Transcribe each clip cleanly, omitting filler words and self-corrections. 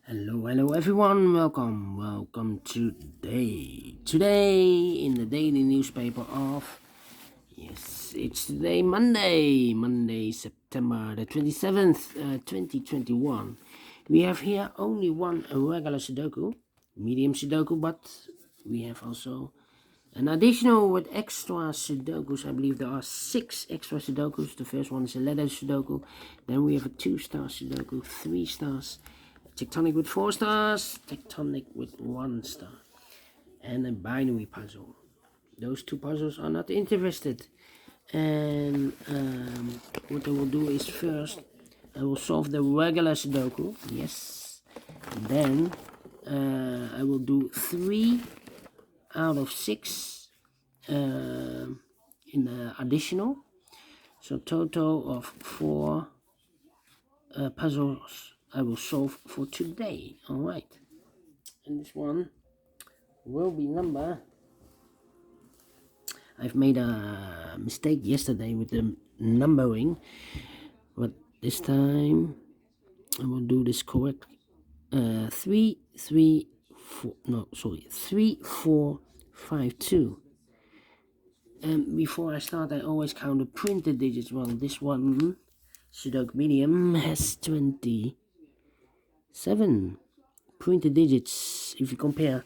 Hello everyone, welcome today in the daily newspaper of, yes, it's today Monday September the 27th, 2021. We have here only one regular Sudoku, medium Sudoku, but we have also an additional with extra Sudokus. I believe there are 6 extra Sudokus. The first one is a letter Sudoku, then we have a 2-star Sudoku, 3 stars, tectonic with 4 stars, tectonic with 1 star, and a binary puzzle. Those 2 puzzles are not interested. And what I will do is first I will solve the regular Sudoku. Yes. Then I will do 3 out of 6 in the additional. So total of 4 puzzles I will solve for today. Alright. And this one will be number... I've made a mistake yesterday with the numbering, but this time I will do this correct. 3 4 5 2. And before I start, I always count the printed digits. Well, this one, Sudoku Medium, has 27 printed digits. If you compare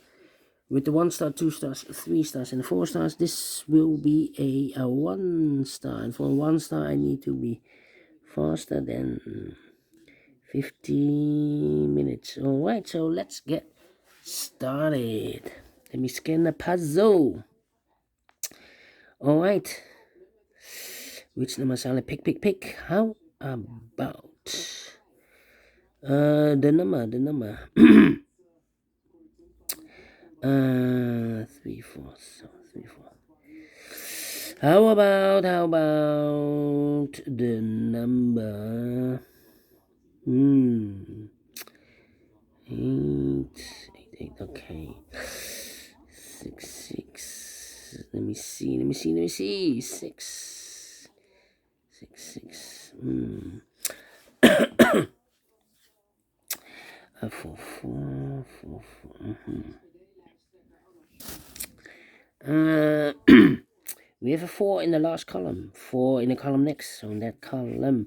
with the 1 star, 2 stars, 3 stars, and 4 stars, this will be a 1 star. And for a 1 star, I need to be faster than 15 minutes. Alright, so let's get started. Let me scan the puzzle. Alright. Which number shall I pick? How about the number 3 4 3 4. How about the number 8, okay. 6. Let me see. 6. 4 4. We have a 4 in the last column, 4 in the column next. So in that column,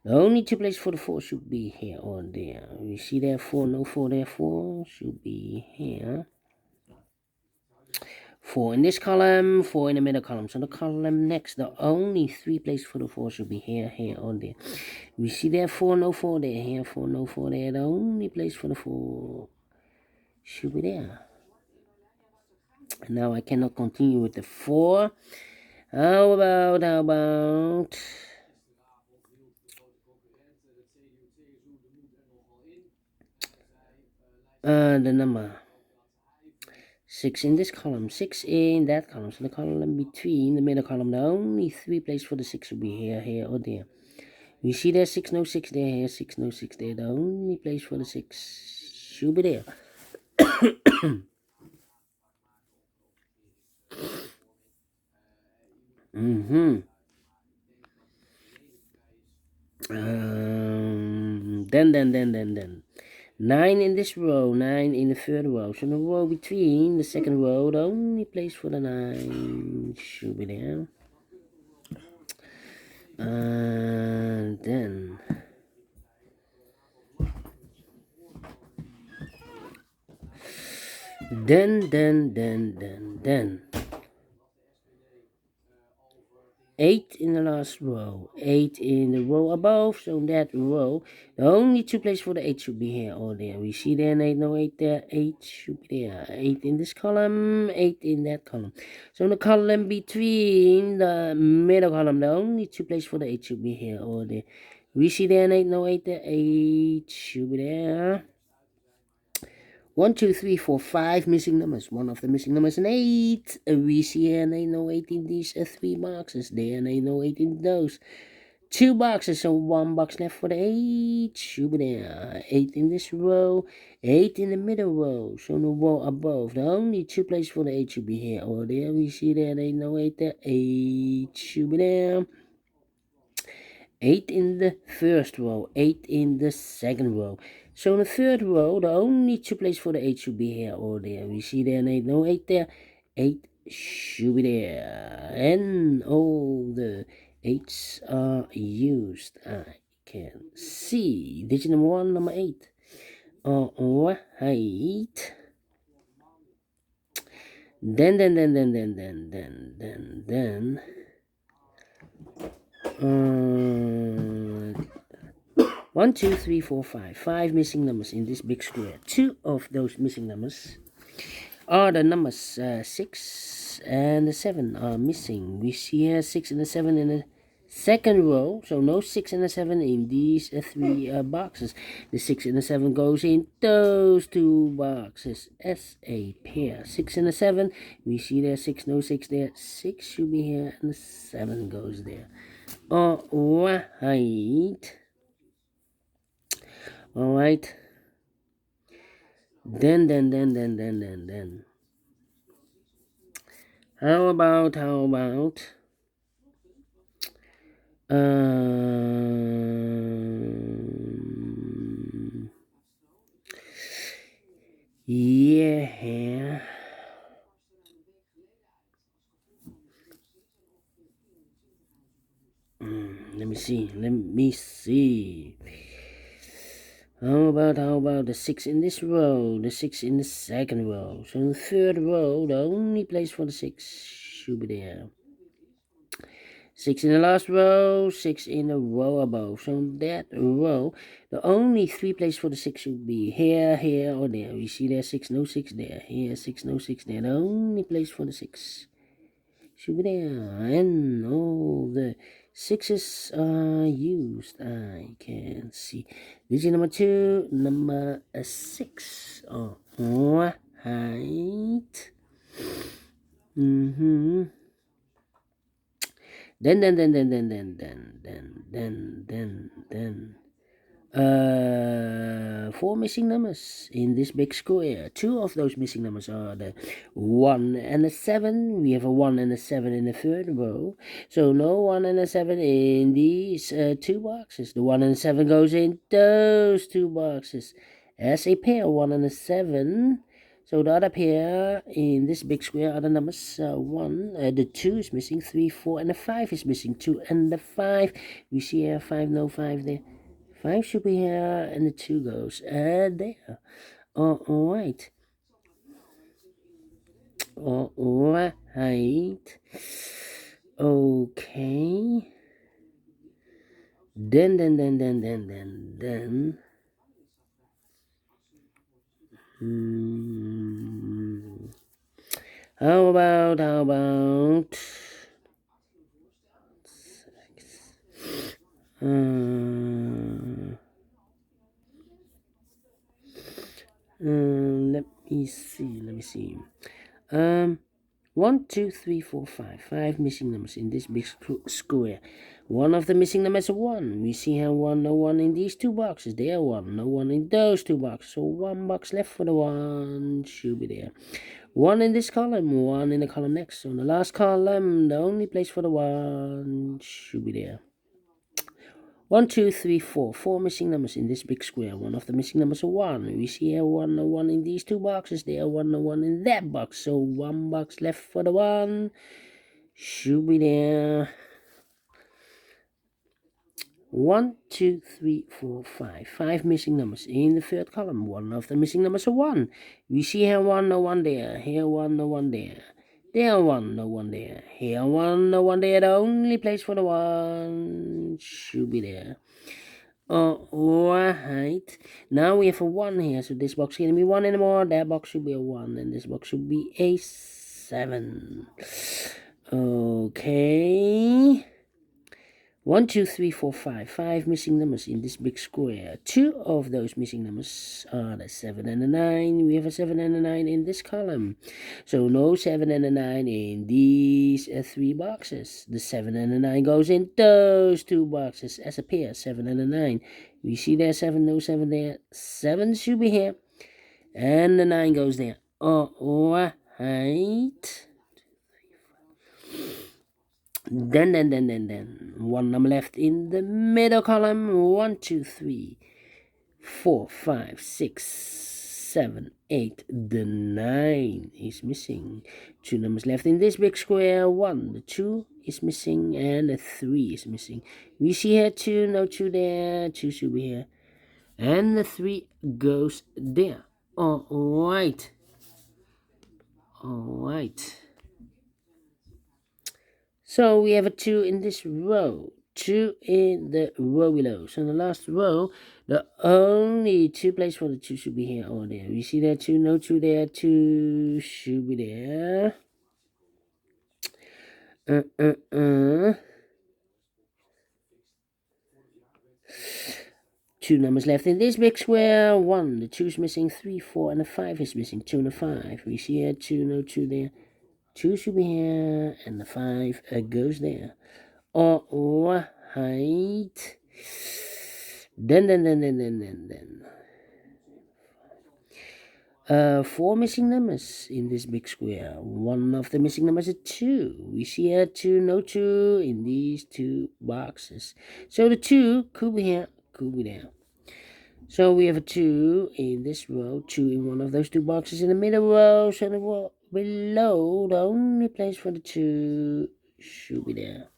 the only 2 places for the 4 should be here or there. You see there 4, no 4 there, 4 should be here. 4 in this column, 4 in the middle column. So the column next, the only 3 places for the 4 should be here or there. We see there 4, no 4 there, here 4, no 4 there. The only place for the 4 should be there. Now I cannot continue with the 4. How about the number 6 in this column, 6 in that column. So the column between the middle column, the only 3 places for the 6 will be here or there. You see there 6, no 6 there, here 6, no 6 there. The only place for the 6 should be there. Then 9 in this row, 9 in the third row. So the row between the second row, the only place for the 9 should be there. Then 8 in the last row, 8 in the row above. So in that row, the only 2 places for the 8 should be here or there. We see there 8, no 8 there, 8 should be there. 8 in this column, 8 in that column. So in the column between the middle column, the only 2 places for the 8 should be here or there. We see there 8, no 8 there, 8 should be there. 1, 2, 3, 4, 5 missing numbers. One of the missing numbers is an 8. We see here, and I know 8 in these 3 boxes. There, and I know 8 in those 2 boxes. So 1 box left for the 8. Should be there. 8 in this row, 8 in the middle row. So the row above. The only 2 places for the 8 should be here or there. We see there, and I know 8 there. 8 should be there. 8 in the first row, 8 in the second row. So in the third row, the only two places for the 8 should be here or there. We see there an 8, no 8 there. 8 should be there. And all the 8s are used. I can see. Digit number 1, number 8. Alright. Then. 1, 2, 3, 4, 5. 5 missing numbers in this big square. 2 of those missing numbers are the numbers 6 and the 7 are missing. We see here 6 and the 7 in the second row, so no 6 and the 7 in these 3 boxes. The 6 and the 7 goes in those 2 boxes as a pair. 6 and the 7, we see there 6, no 6 there. 6 should be here and the 7 goes there. Alright. Then. How about yeah. Let me see. How about the 6 in this row, the 6 in the second row? So in the third row, the only place for the 6 should be there. 6 in the last row, 6 in the row above. So in that row, the only 3 places for the 6 should be here, or there. We see there 6, no 6 there. Here, 6, no 6 there. The only place for the 6 should be there. And all the 6s are used. I can see. Digit number 2, number 6. Alright. Then. 4 missing numbers in this big square. 2 of those missing numbers are the 1 and the 7. We have a 1 and a 7 in the third row. So no 1 and a 7 in these 2 boxes. The 1 and the 7 goes in those 2 boxes as a pair. 1 and a 7. So the other pair in this big square are the numbers 1, the 2 is missing, 3, 4, and the 5 is missing, 2 and the 5. We see here 5, no 5 there. 5 should be here, and the 2 goes there. Alright. Okay. Then. How about let me see. 1, 2, 3, 4, 5. 5 missing numbers in this big square. One of the missing numbers is 1. We see here 1, no 1 in these 2 boxes. There 1, no 1 in those 2 boxes. So 1 box left for the 1 should be there. 1 in this column, 1 in the column next. So in the last column, the only place for the 1 should be there. 1, 2, 3, 4. 4 missing numbers in this big square. One of the missing numbers is 1. We see here 1, no 1 in these 2 boxes. There 1, no 1 in that box. So 1 box left for the 1 should be there. 1, 2, 3, 4, 5. 5 missing numbers in the third column. One of the missing numbers is 1. We see here 1, no 1 there. Here 1, no 1 there. There 1, no 1 there. Here 1, no 1 there. The only place for the 1 should be there. Alright. Now we have a 1 here. So this box can be 1 anymore. That box should be a 1. And this box should be a 7. Okay. 1, 2, 3, 4, 5. 5 missing numbers in this big square. 2 of those missing numbers are the 7 and the 9. We have a 7 and a 9 in this column. So no 7 and a 9 in these 3 boxes. The 7 and the 9 goes in those 2 boxes as a pair. 7 and a 9. We see there 7, no 7 there. 7 should be here. And the 9 goes there. Alright. Then. 1 number left in the middle column. 1, 2, 3, 4, 5, 6, 7, 8. The 9 is missing. 2 numbers left in this big square. 1, the 2 is missing, and the 3 is missing. We see here 2, no 2 there. 2 should be here, and the 3 goes there. All right. So we have a 2 in this row, 2 in the row below. So in the last row, the only 2 places for the 2 should be here or there. We see there 2, no 2 there, 2 should be there. 2 numbers left in this big square. 1, the 2 is missing, 3, 4, and the 5 is missing. 2 and a 5. We see here 2, no 2 there. 2 should be here, and the 5 goes there. All right. Then. 4 missing numbers in this big square. One of the missing numbers is 2. We see here 2, no 2 in these 2 boxes. So the 2 could be here, could be there. So we have a 2 in this row, 2 in one of those 2 boxes in the middle row. So the row below, the only place for the 2 should be there.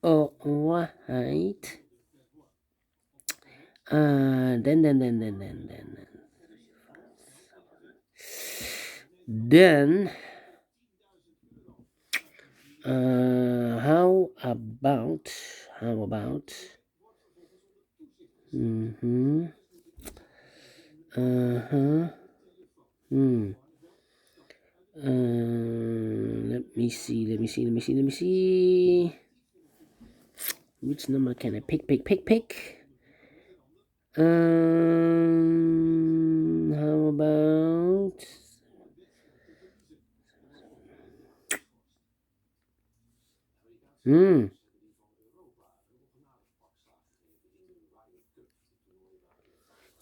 All right. Then how about let me see. Which number can I pick? How about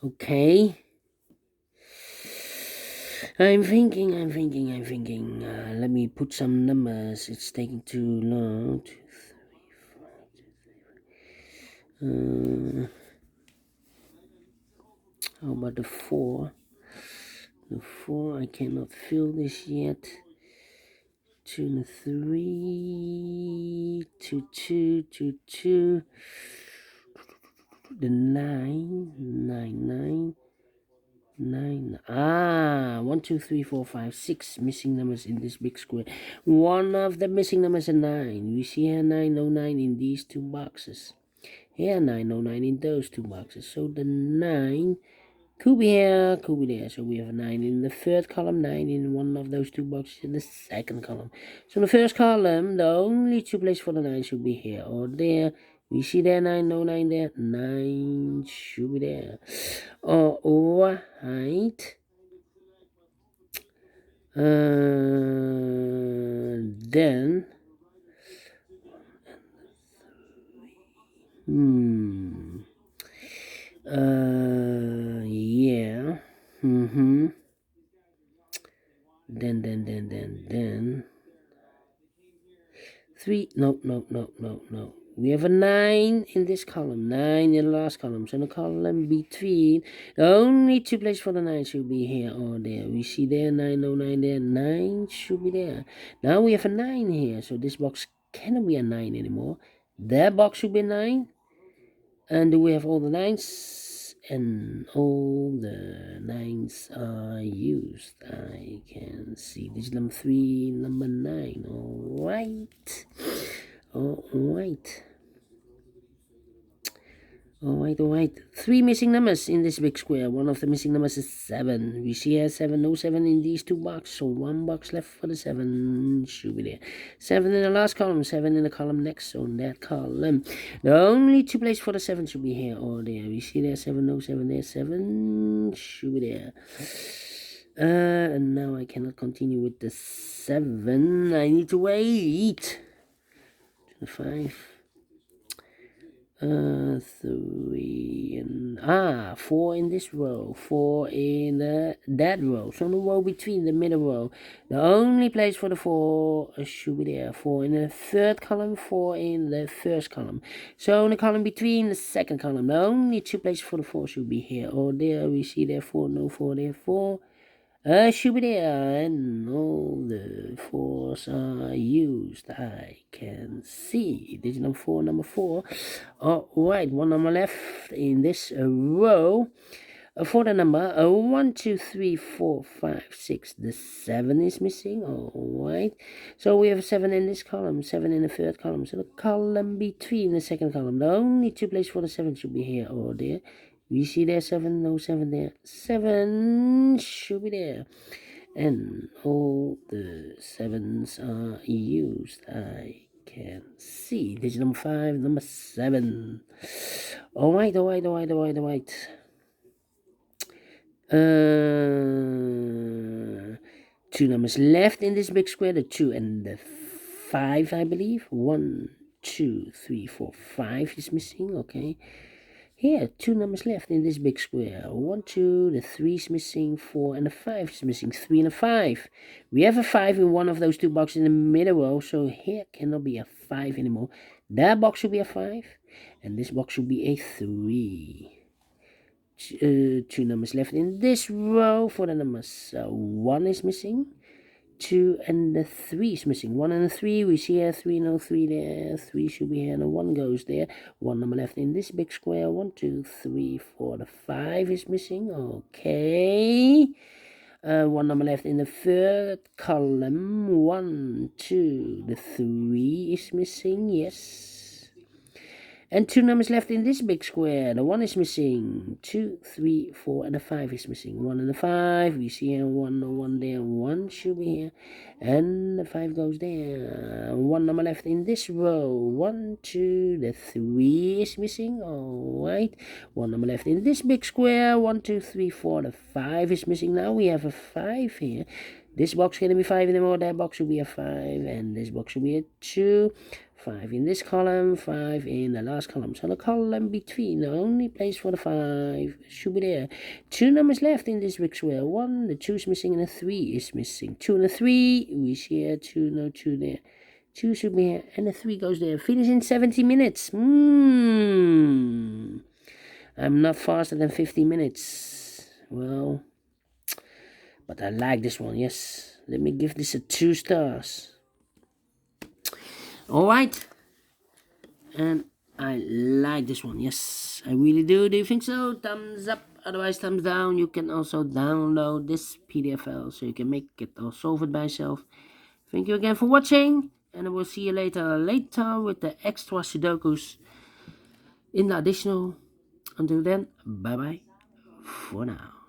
okay. I'm thinking. Let me put some numbers. It's taking too long. 2, 3, 4. How about the 4? The 4, I cannot fill this yet. 2 and 3. 2, 2, 2, 2. The 9. 1, 2, 3, 4, 5, 6 missing numbers in this big square. One of the missing numbers is 9. We see here 9, no 9 in these 2 boxes. Here 9, no 9 in those 2 boxes. So the 9 could be here, could be there. So we have a 9 in the third column, 9 in one of those 2 boxes in the second column. So in the first column, the only 2 places for the 9 should be here or there. We see there 9, no 9 there. 9 should be there. All right. Then yeah. Then 3. No. We have a 9 in this column, 9 in the last column. So in the column between, the only 2 places for the 9 should be here or there. We see there 9, no 9 there. 9 should be there. Now we have a 9 here. So this box cannot be a 9 anymore. That box should be 9. And do we have all the 9s? And all the 9s are used. I can see this is number 3, number 9. All right. 3 missing numbers in this big square. One of the missing numbers is 7. We see here 7, no 7 in these 2 boxes. So 1 box left for the 7 should be there. 7 in the last column, 7 in the column next. So in that column, the only 2 places for the 7 should be here or there. We see there 7, no 7 there. 7 should be there. And now I cannot continue with the 7. I need to wait. 5. 3 and 4 in this row, 4 in that row. So the row between the middle row, the only place for the 4 should be there. 4 in the third column, 4 in the first column. So in the column between the second column, the only 2 places for the 4 should be here or there. We see there 4, no 4 there, 4. Should be there, and all the 4s are used. I can see digit number 4, number 4. Alright, one number left in this row. For the number 1, 2, 3, 4, 5, 6. The 7 is missing. Alright, so we have a 7 in this column, 7 in the third column. So the column between the second column, the only 2 places for the 7 should be here or there. We see there 7, no 7 there. 7 should be there. And all the 7s are used. I can see digit number 5, number 7. Alright. 2 numbers left in this big square, the 2 and the 5, I believe. 1, 2, 3, 4, 5 is missing. Okay. Here, 2 numbers left in this big square. 1, 2, the 3 is missing, 4, and the 5 is missing. 3 and a 5. We have a 5 in one of those 2 boxes in the middle row, so here cannot be a 5 anymore. That box should be a 5, and this box should be a 3. 2 numbers left in this row for the numbers. 1 is missing. 2 and the 3 is missing. 1 and the 3, we see here 3, no 3 there. 3 should be here, and the 1 goes there. 1 number left in this big square. 1, 2, 3, 4. The 5 is missing. Okay. 1 number left in the third column. 1, 2. The 3 is missing. Yes. And 2 numbers left in this big square. The 1 is missing. 2, 3, 4, and the 5 is missing. 1 and the 5. We see here 1, no 1 there. 1 should be here. And the 5 goes there. 1 number left in this row. 1, 2, the 3 is missing. Alright. 1 number left in this big square. 1, 2, 3, 4. The 5 is missing. Now we have a 5 here. This box can be 5 anymore. That box should be a 5. And this box should be a 2. 5 in this column, 5 in the last column. So the column between, the only place for the 5 should be there. 2 numbers left in this big square. 1, the 2 is missing, and the 3 is missing. 2 and the 3, we see here 2, no 2 there. 2 should be here, and the 3 goes there. Finish in 70 minutes. I'm not faster than 50 minutes. Well, but I like this one, yes. Let me give this a 2 stars. Alright, and I like this one, yes, I really do. Do you think so? Thumbs up, otherwise thumbs down. You can also download this PDF file so you can make it or solve it by yourself. Thank you again for watching, and I will see you later with the extra Sudokus in the additional. Until then, bye bye for now.